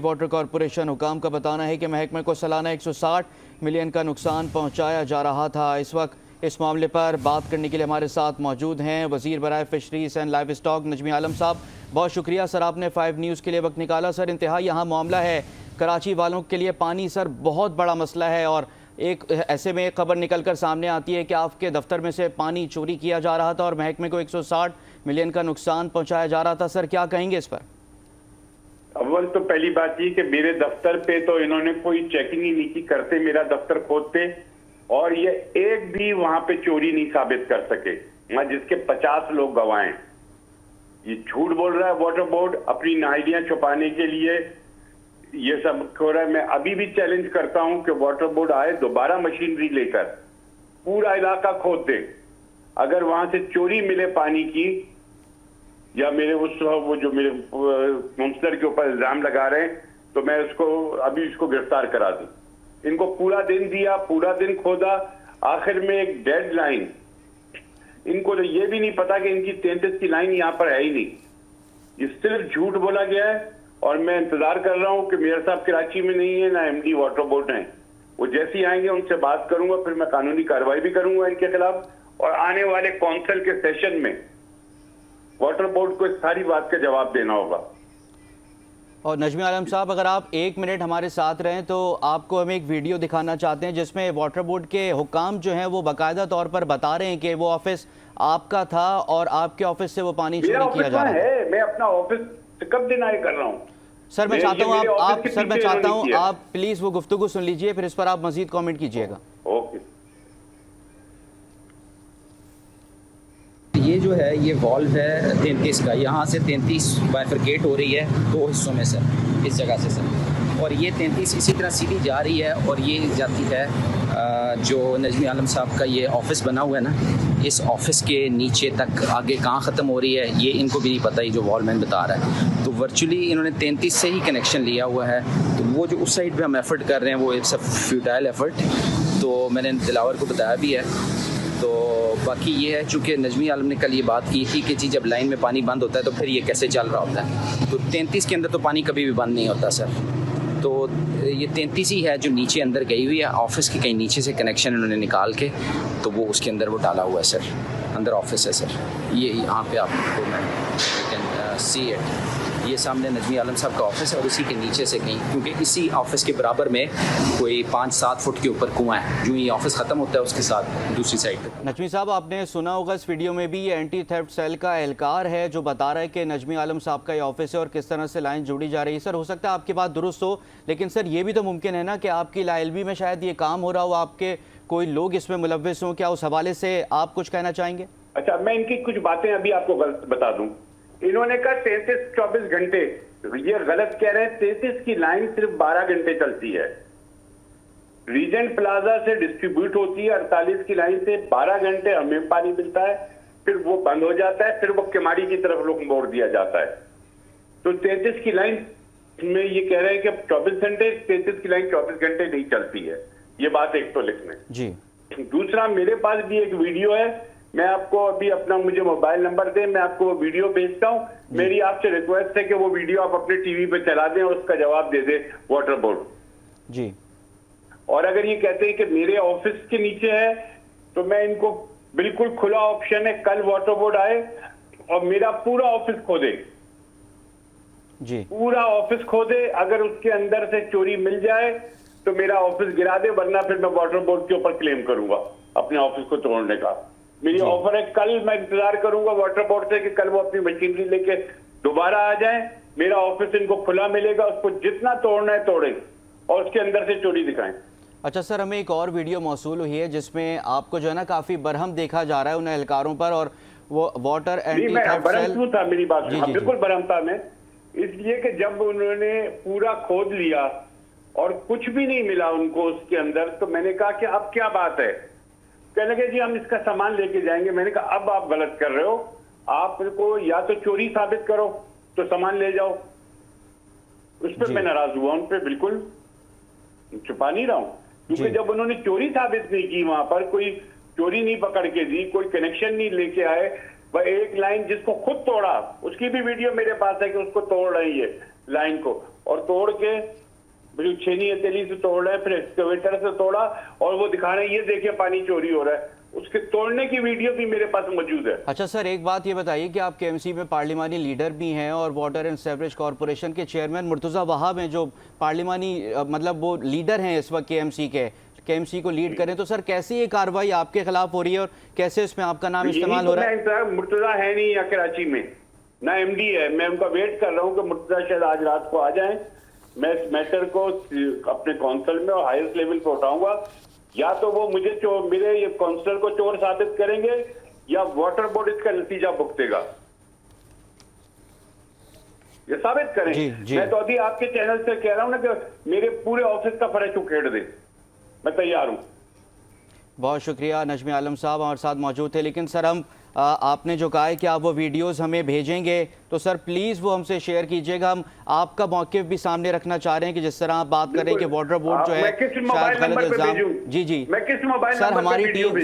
Water corporation हुकाम का बताना है कि महकमे को सालाना 160 मिलियन का नुकसान पहुँचाया जा रहा था। इस वक्त इस मामले पर बात करने के लिए हमारे साथ मौजूद हैं वज़ीर बराए fisheries and livestock Najmi Alam साहब। बहुत शुक्रिया सर, आपने 5 न्यूज़ के लिए वक्त निकाला। सर, इंतहाई यहाँ मामला है, कराची वालों के लिए पानी सर बहुत बड़ा मसला है और एक ऐसे में एक खबर निकल कर सामने आती है कि आपके दफ्तर में से पानी चोरी किया जा रहा था और महकमे को 160 मिलियन का नुकसान पहुँचाया जा रहा था। सर, क्या कहेंगे इस पर? अव्वल तो पहली बात ये कि मेरे दफ्तर पे तो इन्होंने कोई चेकिंग ही नहीं की, करते मेरा दफ्तर खोदते और ये एक भी वहां पे चोरी नहीं साबित कर सके, जिसके 50 लोग गवाह हैं। ये झूठ बोल रहा है वाटर बोर्ड अपनी नाइलियां छुपाने के लिए, ये सब हो रहा है। मैं अभी भी चैलेंज करता हूं कि वाटर बोर्ड आए, दोबारा मशीनरी लेकर पूरा इलाका खोद दे। अगर वहां से चोरी मिले पानी की या मेरे वो जो मेरे काउंसलर के ऊपर इल्जाम लगा रहे हैं, तो मैं अभी इसको गिरफ्तार करा दूं। इनको पूरा दिन दिया, पूरा दिन खोदा, आखिर में एक डेडलाइन। इनको तो ये भी नहीं पता कि इनकी 33 की लाइन यहाँ पर है ही नहीं। ये सिर्फ झूठ बोला गया है और मैं इंतजार कर रहा हूँ कि मेयर साहब कराची में नहीं है, ना एमडी वाटर बोर्ड है। वो जैसे ही आएंगे उनसे बात करूंगा, फिर मैं कानूनी कार्रवाई भी करूंगा इनके खिलाफ और आने वाले काउंसिल के सेशन में वाटर बोर्ड को इस सारी बात का जवाब देना होगा। और नजमी आलम साहब, अगर आप 1 मिनट हमारे साथ रहें तो आपको हम एक वीडियो दिखाना चाहते हैं जिसमें वाटर बोर्ड के हुकाम जो हैं वो बाकायदा तौर पर बता रहे हैं कि वो ऑफिस आपका था और आपके ऑफिस से वो पानी चोरी किया जा रहा है। मैं अपना ऑफिस कब डिनाई कर रहा हूँ? सर, मैं चाहता हूँ आप प्लीज वो गुफ्तगू सुन लीजिए, फिर इस पर आप मजीद कमेंट कीजिएगा। ओके। ये जो है ये वॉल्व है 33 का, यहाँ से 33 बाइफरकेट हो रही है 2 हिस्सों में सर, इस जगह से सर, और ये 33 इसी तरह सीधी जा रही है और ये जाती है जो नजमी आलम साहब का ये ऑफिस बना हुआ है ना, इस ऑफिस के नीचे तक आगे कहाँ ख़त्म हो रही है ये इनको भी नहीं पता, ये जो वॉलमैन बता रहा है। तो वर्चुअली इन्होंने 33 से ही कनेक्शन लिया हुआ है। तो वो जो उस साइड पे हम एफ़र्ट कर रहे हैं वो इट्स अ फ्यूटाइल एफ़र्ट, तो मैंने दिलावर को बताया भी है। तो बाकी ये है, चूँकि नजमी आलम ने कल ये बात की थी कि जी जब लाइन में पानी बंद होता है तो फिर ये कैसे चल रहा होता है, तो 33 के अंदर तो पानी कभी भी बंद नहीं होता सर। तो ये 33 ही है जो नीचे अंदर गई हुई है, ऑफिस के कहीं नीचे से कनेक्शन इन्होंने निकाल के तो वो उसके अंदर वो डाला हुआ है सर, अंदर ऑफिस है सर। ये यहाँ पे आपको मैं कैन सी इट, ये सामने नजमी आलम साहब का ऑफिस है और उसी के नीचे से कहीं, क्योंकि इसी ऑफिस के बराबर में कोई 5-7 फुट के ऊपर कुआं है, जो ये ऑफिस ख़त्म होता है उसके साथ दूसरी साइड पे। नजमी साहब, आपने सुना होगा इस वीडियो में भी ये एंटी थेफ्ट सेल का एहलकार है जो बता रहा है कि नजमी आलम साहब का ये ऑफिस है और किस तरह से लाइन जोड़ी जा रही है। सर, हो सकता है आपकी बात दुरुस्त हो, लेकिन सर ये भी तो मुमकिन है ना कि आपकी लाइलमी में शायद ये काम हो रहा हो, आपके कोई लोग इसमें मुलव्विस हों। क्या उस हवाले से आप कुछ कहना चाहेंगे? अच्छा, मैं इनकी कुछ बातें अभी आपको गलत बता दूं। इन्होंने कहा 33-24 घंटे, ये गलत कह रहे हैं। 33 की लाइन सिर्फ 12 घंटे चलती है, रीजेंट प्लाजा से डिस्ट्रीब्यूट होती है। 48 की लाइन से 12 घंटे हमें पानी मिलता है, फिर वो बंद हो जाता है, फिर वो किमाड़ी की तरफ लोग मोड़ दिया जाता है। तो 33 की लाइन में ये कह रहे हैं कि 24 घंटे, 33 की लाइन 24 घंटे नहीं चलती है। ये बात एक तो लिख लें जी। दूसरा, मेरे पास भी एक वीडियो है, मैं आपको अभी अपना मुझे मोबाइल नंबर दें, मैं आपको वो वीडियो भेजता हूँ। मेरी आपसे रिक्वेस्ट है कि वो वीडियो आप अपने टीवी पे चला दें और उसका जवाब दे दे वाटर बोर्ड जी। और अगर ये कहते हैं कि मेरे ऑफिस के नीचे है, तो मैं इनको बिल्कुल खुला ऑप्शन है, कल वाटर बोर्ड आए और मेरा पूरा ऑफिस खोदे जी, पूरा ऑफिस खोदे। अगर उसके अंदर से चोरी मिल जाए तो मेरा ऑफिस गिरा दे, वरना फिर मैं वाटर बोर्ड के ऊपर क्लेम करूंगा अपने ऑफिस को तोड़ने का। मेरी ऑफर है, कल मैं इंतजार करूंगा वाटर बोर्ड से कि कल वो अपनी मशीनरी लेके दोबारा आ जाए, मेरा ऑफिस इनको खुला मिलेगा, उसको जितना तोड़ना है तोड़े और उसके अंदर से चोरी दिखाएं। अच्छा सर, हमें एक और वीडियो मौसूल हुई है जिसमें आपको जो है ना काफी बरहम देखा जा रहा है उन एहलकारों पर, और वो वाटर एंटी थेफ्ट सेल था। मेरी बात बिल्कुल बरहम था मैं, इसलिए कि जब उन्होंने पूरा खोद लिया और कुछ भी नहीं मिला उनको उसके अंदर, तो मैंने कहा कि अब क्या बात है। कहने लगे जी हम इसका सामान लेके जाएंगे। मैंने कहा अब आप गलत कर रहे हो, आपको या तो चोरी साबित करो तो सामान ले जाओ। उस पर मैं नाराज हुआ, उन पर बिल्कुल छुपा नहीं रहा हूं, क्योंकि जब उन्होंने चोरी साबित नहीं की, वहां पर कोई चोरी नहीं पकड़ के दी, कोई कनेक्शन नहीं लेके आए, वह एक लाइन जिसको खुद तोड़ा, उसकी भी वीडियो मेरे पास है कि उसको तोड़ रही है लाइन को, और तोड़ के जो छेनी हथेली से तोड़ रहे हैं, फिर एक्सकवेटर से तोड़ा और वो दिखा रहे हैं ये देखिए पानी चोरी हो रहा है। उसके तोड़ने की वीडियो भी मेरे पास मौजूद है। अच्छा सर, एक बात ये बताइए कि आप केएमसी में पार्लिमानी लीडर भी हैं और वाटर एंड सीवरेज कॉरपोरेशन के चेयरमैन मुर्तज़ा वहाब हैं जो पार्लिमानी मतलब वो लीडर हैं इस वक्त केएमसी को लीड करें, तो सर कैसी ये कार्रवाई आपके खिलाफ हो रही है और कैसे इसमें आपका नाम इस्तेमाल हो रहा है? मुर्तजा है नहीं यहाँ कराची में, ना एमडी है। मैं उनका वेट कर रहा हूँ कि मुर्तजा शायद आज रात को आ जाए। मैं इस मैटर को अपने काउंसिल में और हाईएस्ट लेवल पर उठाऊंगा। या तो वो मुझे मेरे ये काउंसिलर को चोर साबित करेंगे या वाटर बोर्ड इसका नतीजा भुगतेगा। ये साबित करें। जी। मैं तो अभी आपके चैनल से कह रहा हूं ना कि मेरे पूरे ऑफिस का फर्श उखेड़ दे, मैं तैयार हूं। बहुत शुक्रिया। नजमी आलम साहब हमारे साथ मौजूद थे, लेकिन सर हम आपने जो कहा है कि आप वो वीडियोस हमें भेजेंगे, तो सर प्लीज़ वो हमसे शेयर कीजिएगा। हम आपका मौक़िफ़ भी सामने रखना चाह रहे हैं कि जिस तरह आप बात करें कि वाटर बोर्ड जो है शायद गलत इल्ज़ाम। जी मैं किस मोबाइल सर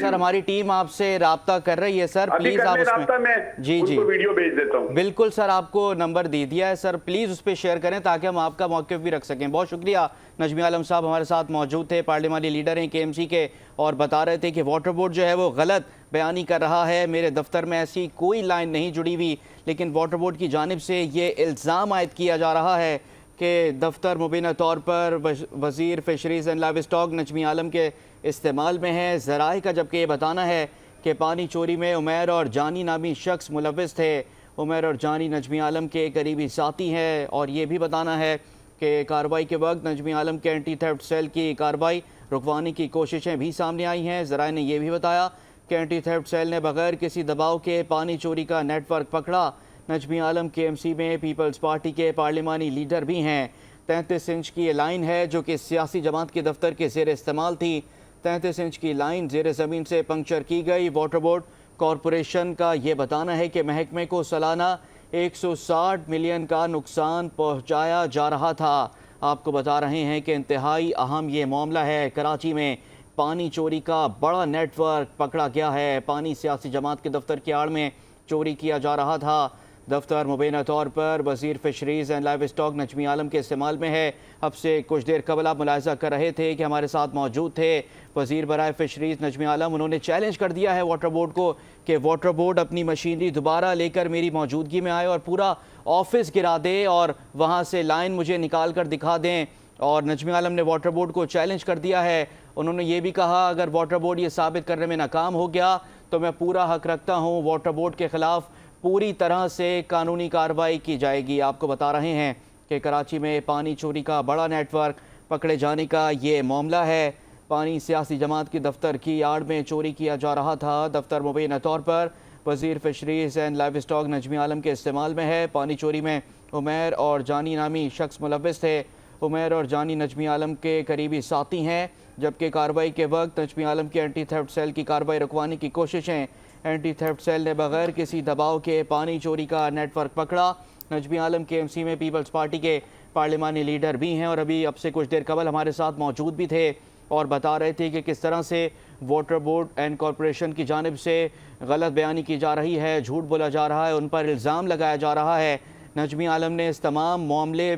हमारी टीम आपसे राब्ता कर रही है सर, प्लीज़ आप उसमें जी वीडियो भेज देता हूँ। बिल्कुल सर, आपको नंबर दे दिया है सर, प्लीज़ उस पर शेयर करें ताकि हम आपका मौक़िफ़ भी रख सकें। बहुत शुक्रिया। नजमी आलम साहब हमारे साथ मौजूद थे, पार्लिमानी लीडर हैं केएमसी के, और बता रहे थे कि वाटर बोर्ड जो है वो गलत बयानी कर रहा है। मेरे दफ्तर में ऐसी कोई लाइन नहीं जुड़ी हुई, लेकिन वाटर बोर्ड की जानिब से ये इल्ज़ाम आयद किया जा रहा है कि दफ्तर मुबीना तौर पर वज़ीर fisheries and livestock Najmi Alam के इस्तेमाल में है। ज़राए का जबकि ये बताना है कि पानी चोरी में उमैर और जानी नामी शख्स मुलव्विस थे। उमैर और जानी नजमी आलम के करीबी साथी हैं, और ये भी बताना है कि कार्रवाई के वक्त नजमी आलम के एंटी थेफ्ट सेल की कार्रवाई रुकवाने की कोशिशें भी सामने आई हैं। ज़राए ने यह भी बताया कि एंटी थेफ्ट सेल ने बगैर किसी दबाव के पानी चोरी का नेटवर्क पकड़ा। नजमी आलम केएमसी में पीपल्स पार्टी के पार्लिमानी लीडर भी हैं। 33 इंच की ये लाइन है जो कि सियासी जमात के दफ्तर के ज़ेर इस्तेमाल थी। 33 इंच की लाइन ज़ेर ज़मीन से पंक्चर की गई। वाटर बोर्ड कॉरपोरेशन का ये बताना है कि महकमे को सालाना 160 मिलियन का नुकसान पहुँचाया जा रहा था। आपको बता रहे हैं कि इंतहाई अहम ये मामला है। कराची में पानी चोरी का बड़ा नेटवर्क पकड़ा गया है। पानी सियासी जमात के दफ्तर की आड़ में चोरी किया जा रहा था। दफ्तर मुबैना तौर पर वज़ीर fisheries and livestock Najmi Alam के इस्तेमाल में है। अब से कुछ देर कबल आप मुलाहिज़ा कर रहे थे कि हमारे साथ मौजूद थे वज़ीर बराए फ़िशरीज़ नजमी आलम। उन्होंने चैलेंज कर दिया है वाटर बोर्ड को कि वाटर बोर्ड अपनी मशीनरी दोबारा लेकर मेरी मौजूदगी में आए और पूरा ऑफिस गिरा दे और वहाँ से लाइन मुझे निकाल कर दिखा दें। और नजमी आलम ने वाटर बोर्ड को चैलेंज कर दिया है। उन्होंने ये भी कहा अगर वाटर बोर्ड ये साबित करने में नाकाम हो गया तो मैं पूरा हक रखता हूँ, वाटर बोर्ड के ख़िलाफ़ पूरी तरह से कानूनी कार्रवाई की जाएगी। आपको बता रहे हैं कि कराची में पानी चोरी का बड़ा नेटवर्क पकड़े जाने का ये मामला है। पानी सियासी जमात की दफ्तर की आड़ में चोरी किया जा रहा था। दफ्तर मुबैना तौर पर वज़ीर fisheries and livestock Najmi Alam के इस्तेमाल में है। पानी चोरी में उमैर और जानी नामी शख्स मुलव्विस थे। उमैर और जानी नजमी आलम के करीबी साथी हैं, जबकि कार्रवाई के वक्त नजमी आलम के एंटी थेफ्ट सेल की कार्रवाई रुकवाने की कोशिशें। एंटी थेफ्ट सेल ने बगैर किसी दबाव के पानी चोरी का नेटवर्क पकड़ा। नजमी आलम केएमसी में पीपल्स पार्टी के पार्लिमानी लीडर भी हैं और अभी अब से कुछ देर कबल हमारे साथ मौजूद भी थे और बता रहे थे कि किस तरह से वाटर बोर्ड एंड कॉरपोरेशन की जानिब से गलत बयानी की जा रही है, झूठ बोला जा रहा है, उन पर इल्ज़ाम लगाया जा रहा है। नजमी आलम ने इस तमाम मामले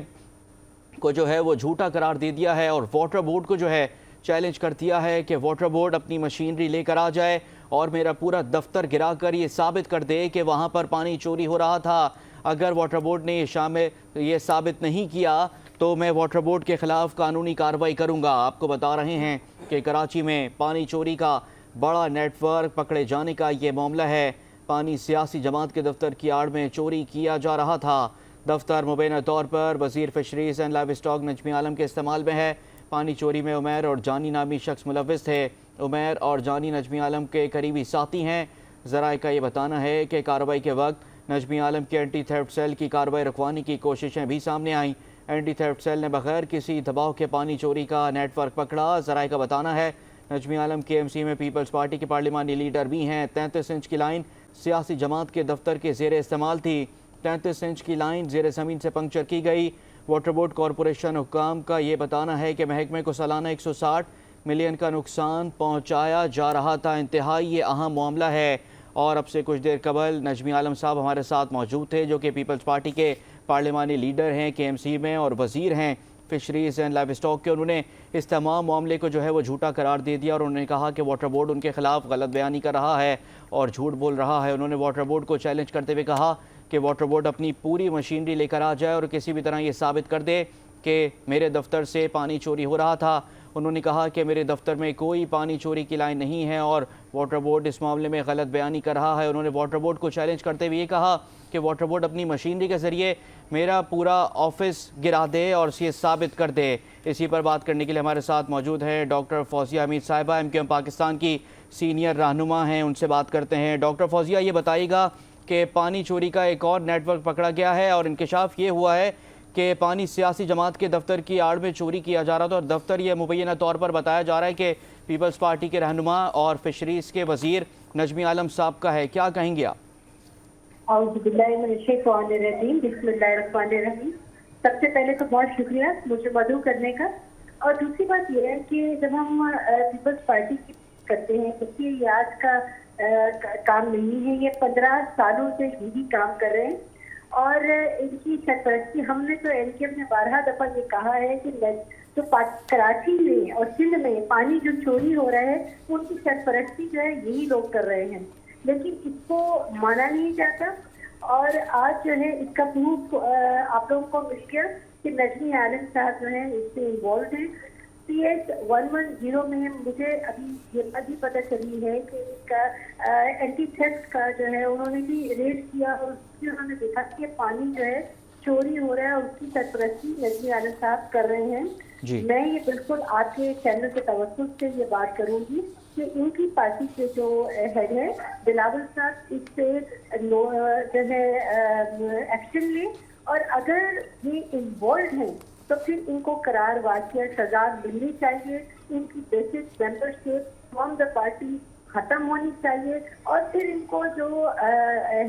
को जो है वो झूठा करार दे दिया है और वाटर बोर्ड को जो है चैलेंज कर दिया है कि वाटर बोर्ड अपनी मशीनरी लेकर आ जाए और मेरा पूरा दफ्तर गिराकर ये साबित कर दे कि वहाँ पर पानी चोरी हो रहा था। अगर वाटर बोर्ड ने ये साबित नहीं किया तो मैं वाटर बोर्ड के ख़िलाफ़ कानूनी कार्रवाई करूँगा। आपको बता रहे हैं कि कराची में पानी चोरी का बड़ा नेटवर्क पकड़े जाने का ये मामला है। पानी सियासी जमात के दफ्तर की आड़ में चोरी किया जा रहा था। दफ्तर मुबैना तौर पर वज़ीर fisheries and livestock Najmi Alam के इस्तेमाल में है। पानी चोरी में उमैर और जानी नामी शख्स मुलव्विस थे। उमैर और जानी नजमी आलम के करीबी साथी हैं। ज़राए का ये बताना है कि कार्रवाई के वक्त नजमी आलम के एंटी थेफ्ट सेल की कार्रवाई रुकवाने की कोशिशें भी सामने आईं। एंटी थेफ्ट सेल ने बगैर किसी दबाव के पानी चोरी का नेटवर्क पकड़ा। ज़राए का बताना है नजमी आलम केएमसी में पीपल्स पार्टी के पार्लिमानी लीडर भी हैं। 33 इंच की लाइन सियासी जमात के दफ्तर के ज़ेर इस्तेमाल थी। 33 इंच की लाइन ज़ेर ज़मीन से पंक्चर की गई। वाटर बोर्ड कॉरपोरेशन हुक्काम का ये बताना है कि महकमे को सालाना 160 मिलियन का नुकसान पहुँचाया जा रहा था। इंतहाई ये अहम मामला है और अब से कुछ देर कबल नजमी आलम साहब हमारे साथ मौजूद थे जो कि पीपल्स पार्टी के पार्लिमानी लीडर हैं KMC में और वज़ीर हैं फिशरीज़ एंड लाइव स्टॉक के। उन्होंने इस तमाम मामले को जो है वो झूठा करार दे दिया और उन्होंने कहा कि वाटर बोर्ड उनके खिलाफ गलत बयानी कर रहा है और झूठ बोल रहा है। उन्होंने वाटर बोर्ड को चैलेंज करते हुए कहा कि वाटर बोर्ड अपनी पूरी मशीनरी लेकर आ जाए और किसी भी तरह ये साबित कर दे कि मेरे दफ्तर से पानी चोरी हो रहा था। उन्होंने कहा कि मेरे दफ्तर में कोई पानी चोरी की लाइन नहीं है और वाटर बोर्ड इस मामले में गलत बयानी कर रहा है। उन्होंने वाटर बोर्ड को चैलेंज करते हुए ये कहा कि वाटर बोर्ड अपनी मशीनरी के ज़रिए मेरा पूरा ऑफिस गिरा दे और ये साबित कर दे। इसी पर बात करने के लिए हमारे साथ मौजूद है डॉक्टर फौजिया हमीद साहिबा, MQM पाकिस्तान की सीनियर रहनुमा हैं। उनसे बात करते हैं। डॉक्टर फौजिया, ये बताइएगा कि पानी चोरी का एक और नेटवर्क पकड़ा गया है और इंकशाफ ये हुआ है कि पानी सियासी जमात के दफ्तर की आड़ में चोरी किया जा रहा था और दफ्तर ये मुबैना तौर पर बताया जा रहा है कि पीपल्स पार्टी के रहनुमा और फिशरीज़ के वज़ीर नजमी आलम साहब का है। क्या कहेंगे आप? बिस्मिल्लाहिर्रहमानिर्रहीम। सबसे पहले तो बहुत शुक्रिया मुझे मदऊ करने का। और दूसरी बात यह है कि जब हम पीपल्स पार्टी की करते हैं, क्योंकि ये आज का काम नहीं है, ये 15 सालों से यही काम कर रहे हैं और इनकी सरपरस्ती हमने तो एनकेएम ने 12 दफा ये कहा है कि जो कराची में और सिंध में पानी जो चोरी हो रहा है उनकी सरपरस्ती जो है यही लोग कर रहे हैं, लेकिन इसको माना नहीं जाता। और आज जो है इसका प्रूफ आप लोगों को मिल गया कि नजमी आलम साहब जो है इससे इन्वॉल्व हैं। CS 110 में मुझे अभी ये बात भी पता चली है कि इसका एंटी थेफ्ट का जो है उन्होंने भी रेड किया और उसमें उन्होंने देखा कि पानी जो है चोरी हो रहा है और उसकी सरपरस्ती नजमी आलम साहब कर रहे हैं। मैं ये बिल्कुल आपके चैनल के तवज्जुह से ये बात करूंगी कि इनकी पार्टी के जो हेड है बिलावल साहब इस पे जो है एक्शन ले और अगर ये इन्वॉल्व हैं तो फिर इनको करार वाक़िया सजा मिलनी चाहिए। इनकी basic membership from the party खत्म होनी चाहिए और फिर इनको जो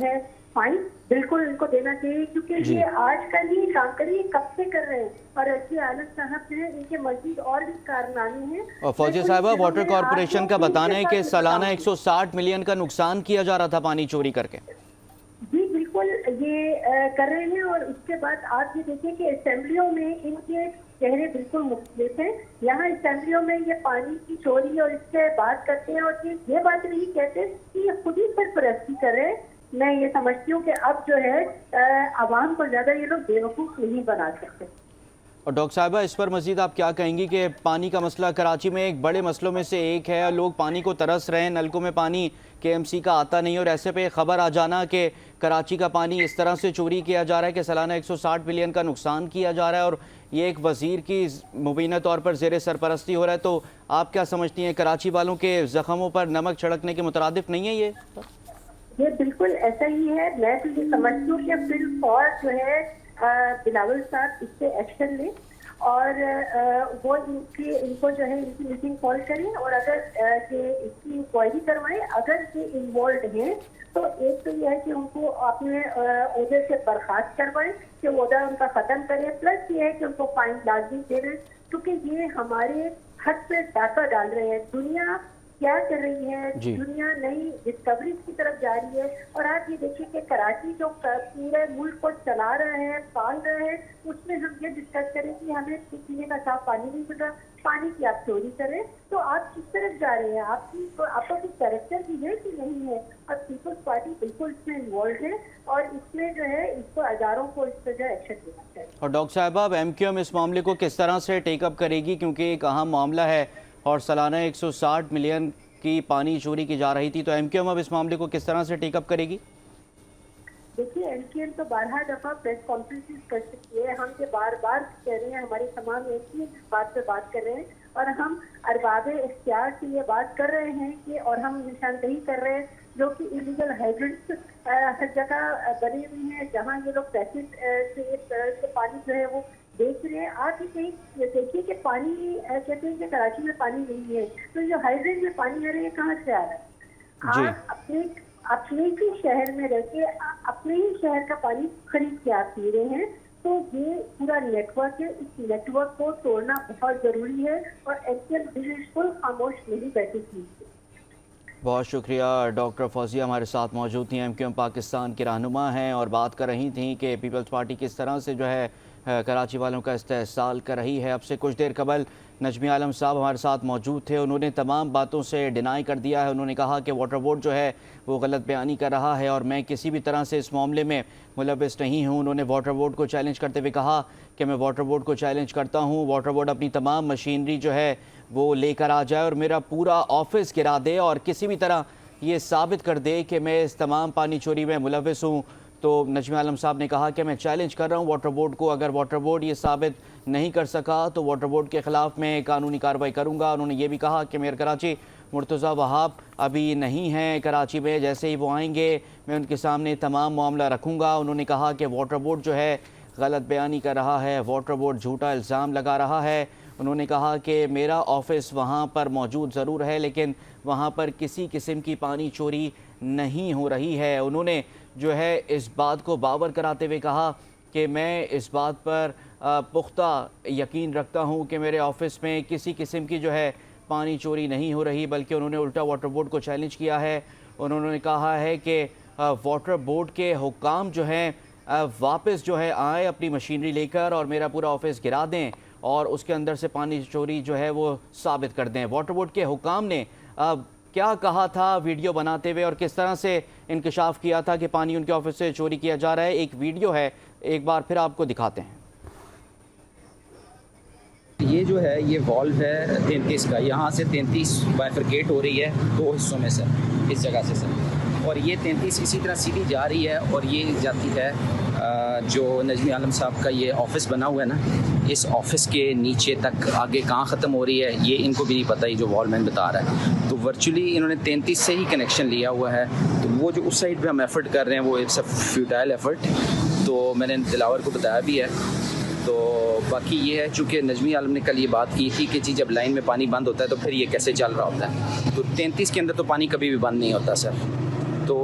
है फाइन बिल्कुल इनको देना चाहिए, क्योंकि ये आज का ही काम करिए कब से कर रहे हैं और अच्छे आलम साहब जो है इनके मजीद और भी कारनामे हैं। और फौजिया साहिबा, वाटर कॉरपोरेशन का बताना है कि सालाना 160 मिलियन का नुकसान किया जा रहा था पानी चोरी करके। जी बिल्कुल ये कर रहे हैं और उसके बाद आप ये देखिए कि असेंबलियों में इनके चेहरे बिल्कुल मुख्तलिफ हैं। यहाँ असेंबलियों में ये पानी की चोरी और इससे बात करते हैं और ये बात नहीं कहते कि ये खुद ही सरपरस्ती कर रहे हैं। मैं ये समझती हूँ कि अब जो है आवाम को ज्यादा ये लोग बेवकूफ नहीं बना सकते। और डॉक्टर साहिबा, इस पर मजीद आप क्या कहेंगी कि पानी का मसला कराची में एक बड़े मसलों में से एक है और लोग पानी को तरस रहे हैं, नलकों में पानी KMC का आता नहीं और ऐसे पे खबर आ जाना कि कराची का पानी इस तरह से चोरी किया जा रहा है कि सालाना 160 मिलियन का नुकसान किया जा रहा है और ये एक वज़ीर की मुबीना तौर पर ज़ेर सरपरस्ती हो रहा है, तो आप क्या समझती हैं कराची वालों के ज़ख्मों पर नमक छिड़कने के मुतरादिफ नहीं है ये बिल्कुल ऐसा ही है। मैं तो ये समझती हूँ कि बिल और जो है बिलावल साहब इस पे एक्शन ले और वो इनको जो है इनकी मीटिंग कॉल करें और अगर ये इसकी इंक्वायरी करवाएं। अगर ये इन्वॉल्व हैं तो एक तो यह है कि उनको अपने ओहदे से बर्खास्त करवाएं कि ओहदा उनका ख़त्म करें, प्लस ये है कि उनको फाइन लाजमी दे दें, क्योंकि ये हमारे हद पे डाका डाल रहे हैं। दुनिया क्या कर रही है, दुनिया नई डिस्कवरीज की तरफ जा रही है और आप ये देखिए कि कराची जो पूरे मुल्क को चला रहा है, पाल रहा है, उसमें हम ये डिस्कस करें कि हमें पीने का साफ पानी नहीं मिल रहा, पानी की आप चोरी करें, तो आप किस तरफ जा रहे हैं? आपका कुछ कैरेक्टर भी है कि नहीं है? और पीपल्स पार्टी बिल्कुल इसमें इन्वॉल्व है और इसमें जो है इसको हजारों को इस पर जो एक्शन लेना चाहिए। और डॉक्टर साहिबा, MQM इस मामले को किस तरह से टेकअप करेगी, क्योंकि एक अहम मामला है और सालाना 160 मिलियन की पानी चोरी की जा रही थी, तो MQM अब इस मामले को किस तरह से टेकअप करेगी? देखिए MQM तो 12 दफा प्रेस कॉन्फ्रेंस कर चुकी है। हम ये बार बार कह रहे हैं, हमारे तमाम एक ही बात पे बात कर रहे हैं और हम अरबाब इख्तियार से ये बात कर रहे हैं कि और हम निशानदेही कर रहे हैं जो कि इलीगल हाइड्रेंट्स हर जगह बने हुए हैं जहाँ ये लोग पैसे से पानी जो है वो देख रहे हैं। आप ही कहीं देखिए कि पानी कहते हैं कि कराची में पानी नहीं है, तो जो हाइड्रेंट में पानी आ रहा है कहाँ से आ रहा है? आप अपने ही शहर में रह के अपने ही शहर का पानी खरीद के आप पी रहे हैं, तो ये पूरा नेटवर्क है। इस नेटवर्क को तोड़ना बहुत जरूरी है और MQM बिल्कुल खामोश नहीं बैठी थी। बहुत शुक्रिया। डॉक्टर फौजिया हमारे साथ मौजूद थी, MQM पाकिस्तान की रहनुमा हैं और बात कर रही थी कि पीपल्स पार्टी किस तरह से जो है कराची वालों का इस्तेहसाल कर रही है। अब से कुछ देर कबल नजमी आलम साहब हमारे साथ मौजूद थे, उन्होंने तमाम बातों से डिनाई कर दिया है। उन्होंने कहा कि वाटर बोर्ड जो है वो गलत बयानी कर रहा है और मैं किसी भी तरह से इस मामले में मुलविस नहीं हूँ। उन्होंने वाटर बोर्ड को चैलेंज करते हुए कहा कि मैं वाटर बोर्ड को चैलेंज करता हूँ, वाटर बोर्ड अपनी तमाम मशीनरी जो है वो लेकर आ जाए और मेरा पूरा ऑफिस गिरा दे और किसी भी तरह ये साबित कर दे कि मैं इस तमाम पानी चोरी में मुलविस हूँ। तो नजमी आलम साहब ने कहा कि मैं चैलेंज कर रहा हूँ वाटर बोर्ड को, अगर वाटर बोर्ड ये साबित नहीं कर सका तो वाटर बोर्ड के ख़िलाफ़ मैं कानूनी कार्रवाई करूँगा। उन्होंने ये भी कहा कि मेयर कराची मुर्तज़ा वहाब अभी नहीं हैं कराची में, जैसे ही वो आएंगे मैं उनके सामने तमाम मामला रखूँगा। उन्होंने कहा कि वाटर बोर्ड जो है गलत बयानी कर रहा है, वाटर बोर्ड झूठा इल्ज़ाम लगा रहा है। उन्होंने कहा कि मेरा ऑफिस वहाँ पर मौजूद ज़रूर है लेकिन वहाँ पर किसी किस्म की पानी चोरी नहीं हो रही है। उन्होंने जो है इस बात को बावर कराते हुए कहा कि मैं इस बात पर पुख्ता यकीन रखता हूँ कि मेरे ऑफिस में किसी किस्म की जो है पानी चोरी नहीं हो रही, बल्कि उन्होंने उल्टा वाटर बोर्ड को चैलेंज किया है। उन्होंने कहा है कि वाटर बोर्ड के हुक्काम जो हैं वापस जो है आए अपनी मशीनरी लेकर और मेरा पूरा ऑफिस गिरा दें और उसके अंदर से पानी चोरी जो है वो साबित कर दें। वाटर बोर्ड के हुक्काम ने क्या कहा था वीडियो बनाते हुए और किस तरह से इंकशाफ किया था कि पानी उनके ऑफिस से चोरी किया जा रहा है, एक वीडियो है, एक बार फिर आपको दिखाते हैं। ये जो है ये वॉल्व है 33 का, यहाँ से 33 बाइफरकेट हो रही है दो हिस्सों में सर, इस जगह से सर, और ये 33 इसी तरह सीधी जा रही है और ये जाती है जो नजमी आलम साहब का ये ऑफिस बना हुआ है ना, इस ऑफिस के नीचे तक, आगे कहाँ ख़त्म हो रही है ये इनको भी नहीं पता, ये जो वॉलमैन बता रहा है। तो वर्चुअली इन्होंने 33 से ही कनेक्शन लिया हुआ है। तो वो जो उस साइड पे हम एफर्ट कर रहे हैं वो इट्स अ फ्यूटाइल एफर्ट, तो मैंने दिलावर को बताया भी है। तो बाकी ये है, चूँकि नजमी आलम ने कल ये बात की थी कि जी जब लाइन में पानी बंद होता है तो फिर ये कैसे चल रहा होता है, तो 33 के अंदर तो पानी कभी भी बंद नहीं होता सर। तो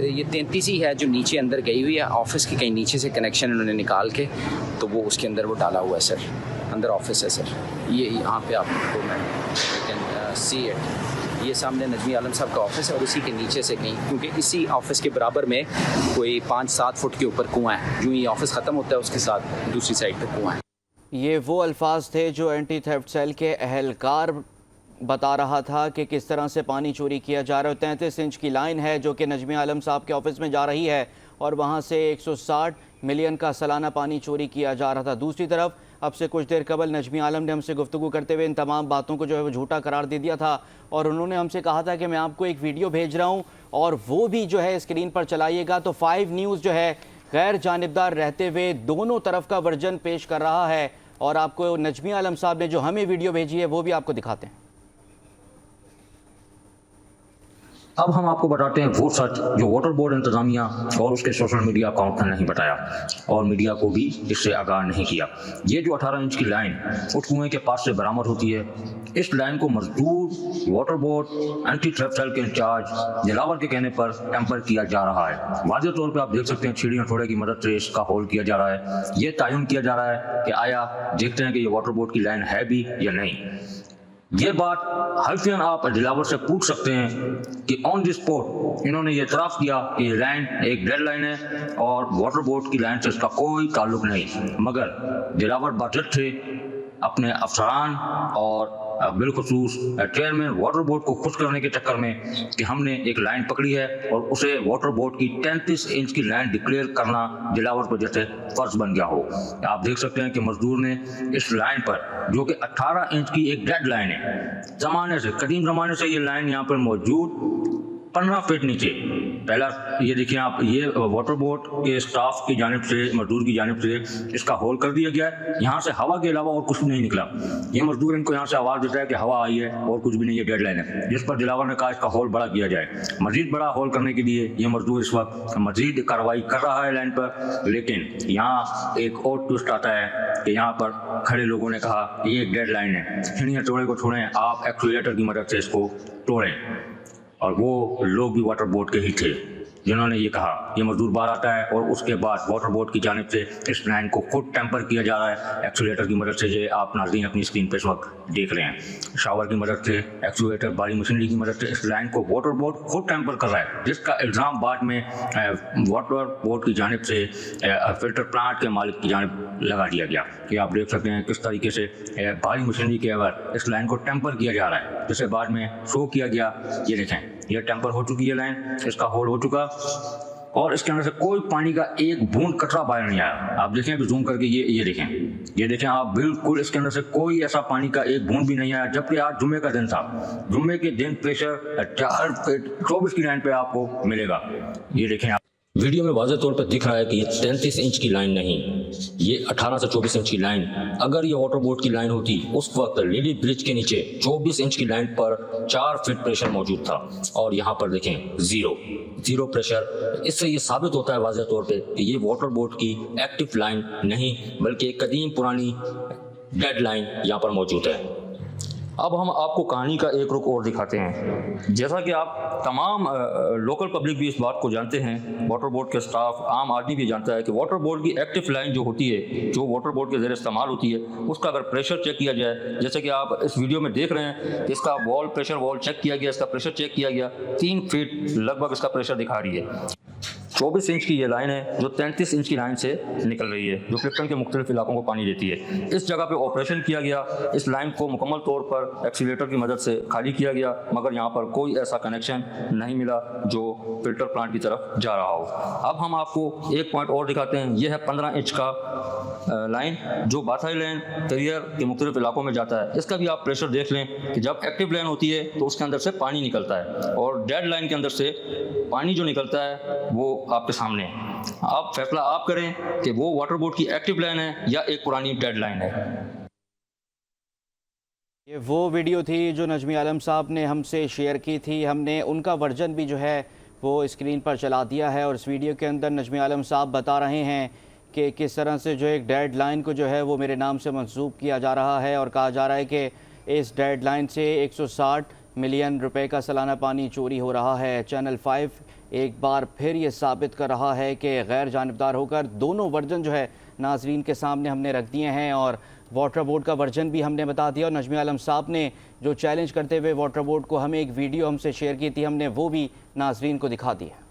ये 33 ही है जो नीचे अंदर गई हुई है, ऑफिस के कहीं नीचे से कनेक्शन इन्होंने निकाल के तो वो उसके अंदर वो डाला हुआ है सर, अंदर ऑफिस है सर। ये यहाँ पे आपको मैं कैन सी इट, ये सामने नजमी आलम साहब का ऑफिस है और उसी के नीचे से कहीं, क्योंकि इसी ऑफिस के बराबर में कोई 5-7 फुट के ऊपर कुआं है, जो ये ऑफिस ख़त्म होता है उसके साथ दूसरी साइड पे कुआं है। ये वो अल्फाज थे जो एंटी थेफ्ट सेल के अहलकार बता रहा था कि किस तरह से पानी चोरी किया जा रहा है। 33 इंच की लाइन है जो कि नजमी आलम साहब के ऑफिस में जा रही है और वहाँ से 160 मिलियन का सालाना पानी चोरी किया जा रहा था। दूसरी तरफ अब से कुछ देर कबल नजमी आलम ने हमसे गुफ्तगू करते हुए इन तमाम बातों को जो है वो झूठा करार दे दिया था और उन्होंने हमसे कहा था कि मैं आपको एक वीडियो भेज रहा हूँ और वो भी जो है स्क्रीन पर चलाइएगा। तो 5 न्यूज़ जो है गैर जानिबदार रहते हुए दोनों तरफ का वर्जन पेश कर रहा है और आपको नजमी आलम साहब ने जो हमें वीडियो भेजी है वो भी आपको दिखाते हैं। अब हम आपको बताते हैं वो सच जो वाटर बोर्ड इंतजामिया और उसके सोशल मीडिया अकाउंट ने नहीं बताया और मीडिया को भी इससे आगाह नहीं किया। ये जो 18 इंच की लाइन उस कुएं के पास से बरामद होती है, इस लाइन को मजदूर, water board, anti theft cell के इंचार्ज दिलावर के कहने पर टेम्पर किया जा रहा है। वाज़ेह तौर पर आप देख सकते हैं छीड़ी हथौड़े की मदद से इसका होल किया जा रहा है। ये तयन किया जा रहा है कि आया देखते हैं कि ये वाटर बोर्ड की लाइन है भी या नहीं। ये बात हल्फियन आप दिलावर से पूछ सकते हैं कि ऑन द स्पॉट इन्होंने ये इतराफ़ किया कि ये लाइन एक डेड लाइन है और वाटर बोर्ड की लाइन से इसका कोई ताल्लुक नहीं, मगर दिलावर बाधित थे अपने अफसरान और बिलखुसूस चेयरमैन वाटर बोर्ड को खुश करने के चक्कर में कि हमने एक लाइन पकड़ी है और उसे वाटर बोर्ड की 33 इंच की लाइन डिक्लेयर करना दिलावर पर जैसे फर्ज बन गया हो। आप देख सकते हैं कि मजदूर ने इस लाइन पर, जो कि 18 इंच की एक डेड लाइन है, ज़माने से, कदीम ज़माने से ये लाइन यहाँ पर मौजूद 15 फीट नीचे, पहला ये देखिए आप, ये वाटर बोर्ड के स्टाफ की जानिब से, मजदूर की जानिब से इसका होल कर दिया गया है। यहाँ से हवा के अलावा और कुछ भी नहीं निकला। ये मजदूर इनको यहाँ से आवाज़ देता है कि हवा आई है और कुछ भी नहीं, ये डेड लाइन है, जिस पर दिलावर ने कहा इसका होल बड़ा किया जाए। मजीद बड़ा होल करने के लिए ये मजदूर इस वक्त मजीद कार्रवाई कर रहा है लाइन पर, लेकिन यहाँ एक और ट्विस्ट आता है कि यहाँ पर खड़े लोगों ने कहा ये एक डेड लाइन है, छीड़ियाँ तोड़े को छोड़ें, आप एक्सीलेटर की मदद से इसको तोड़ें, और वो लोग भी वाटर बोर्ड के ही थे। जिन्होंने ये कहा ये मजदूर बाहर आता है और उसके बाद वाटर बोर्ड की जानिब से इस लाइन को खुद टेम्पर किया जा रहा है एक्चुएटर की मदद से। जो आप नाज़रीन अपनी स्क्रीन पर इस वक्त देख रहे हैं, शावर की मदद से, एक्चुएटर, भारी मशीनरी की मदद से इस लाइन को वाटर बोर्ड खुद टेम्पर कर रहा है, जिसका इल्ज़ाम बाद में वाटर बोर्ड की जानिब से फिल्टर प्लांट के मालिक की जानिब लगा दिया गया। कि आप देख सकते हैं किस तरीके से भारी मशीनरी के अगर इस लाइन को टेम्पर किया जा रहा है, जिसे बाद में शो किया गया। ये देखें, ये टेम्पर हो चुकी है लाइन, इसका होल हो चुका और इसके अंदर से कोई पानी का एक बूंद कतरा बाहर नहीं आया। आप देखें, अभी जूम करके ये देखें आप, बिल्कुल इसके अंदर से कोई ऐसा पानी का एक बूंद भी नहीं आया। जबकि आज जुम्मे का दिन था, जुम्मे के दिन प्रेशर 24 की लाइन पे आपको मिलेगा। ये देखें आप, वीडियो में वाज़ेह तौर पर दिख रहा है कि ये 33 इंच की लाइन नहीं, ये 18 से 24 इंच की लाइन। अगर ये वाटर बोर्ड की लाइन होती उस वक्त लिली ब्रिज के नीचे 24 इंच की लाइन पर 4 फीट प्रेशर मौजूद था और यहाँ पर देखें जीरो प्रेशर। इससे ये साबित होता है वाज़ेह तौर पे कि ये वाटर बोर्ड की एक्टिव लाइन नहीं बल्कि एक कदीम पुरानी डेड लाइन यहाँ पर मौजूद है। अब हम आपको कहानी का एक रुख और दिखाते हैं। जैसा कि आप तमाम लोकल पब्लिक भी इस बात को जानते हैं, वाटर बोर्ड के स्टाफ, आम आदमी भी जानता है कि वाटर बोर्ड की एक्टिव लाइन जो होती है, जो वाटर बोर्ड के ज़रिए इस्तेमाल होती है, उसका अगर प्रेशर चेक किया जाए, जैसे कि आप इस वीडियो में देख रहे हैं कि इसका प्रेशर वॉल चेक किया गया, इसका प्रेशर चेक किया गया, 3 फीट लगभग इसका प्रेशर दिखा रही है। 24 इंच की ये लाइन है जो 33 इंच की लाइन से निकल रही है, जो क्लिफ्टन के मुख्तलिफ इलाकों को पानी देती है। इस जगह पे ऑपरेशन किया गया, इस लाइन को मुकम्मल तौर पर एक्सीलेटर की मदद से खाली किया गया, मगर यहाँ पर कोई ऐसा कनेक्शन नहीं मिला जो फिल्टर प्लांट की तरफ जा रहा हो। अब हम आपको एक पॉइंट और दिखाते हैं। यह है 15 इंच का लाइन जो बाथाई लाइन करियर के मुख्तलिफ इलाकों में जाता है। इसका भी आप प्रेशर देख लें कि जब एक्टिव लाइन होती है तो उसके अंदर से पानी निकलता है और डेड लाइन के अंदर से पानी जो निकलता है वो आपके सामने है। आप फैसला आप करें कि वो वाटर बोर्ड की एक्टिव लाइन है या एक पुरानी डेड लाइन है। ये वो वीडियो थी जो नजमी आलम साहब ने हमसे शेयर की थी। हमने उनका वर्जन भी जो है वो स्क्रीन पर चला दिया है और इस वीडियो के अंदर नजमी आलम साहब बता रहे हैं कि किस तरह से जो एक डेड लाइन को जो है वो मेरे नाम से मंसूब किया जा रहा है और कहा जा रहा है कि इस डेड लाइन से 160 मिलियन रुपए का सालाना पानी चोरी हो रहा है। चैनल 5 एक बार फिर ये साबित कर रहा है कि गैर जानिबदार होकर दोनों वर्जन जो है नाजरीन के सामने हमने रख दिए हैं और वाटर बोर्ड का वर्जन भी हमने बता दिया और नजमी आलम साहब ने जो चैलेंज करते हुए वाटर बोर्ड को हमें एक वीडियो हमसे शेयर की थी, हमने वो भी नाजरीन को दिखा दिया।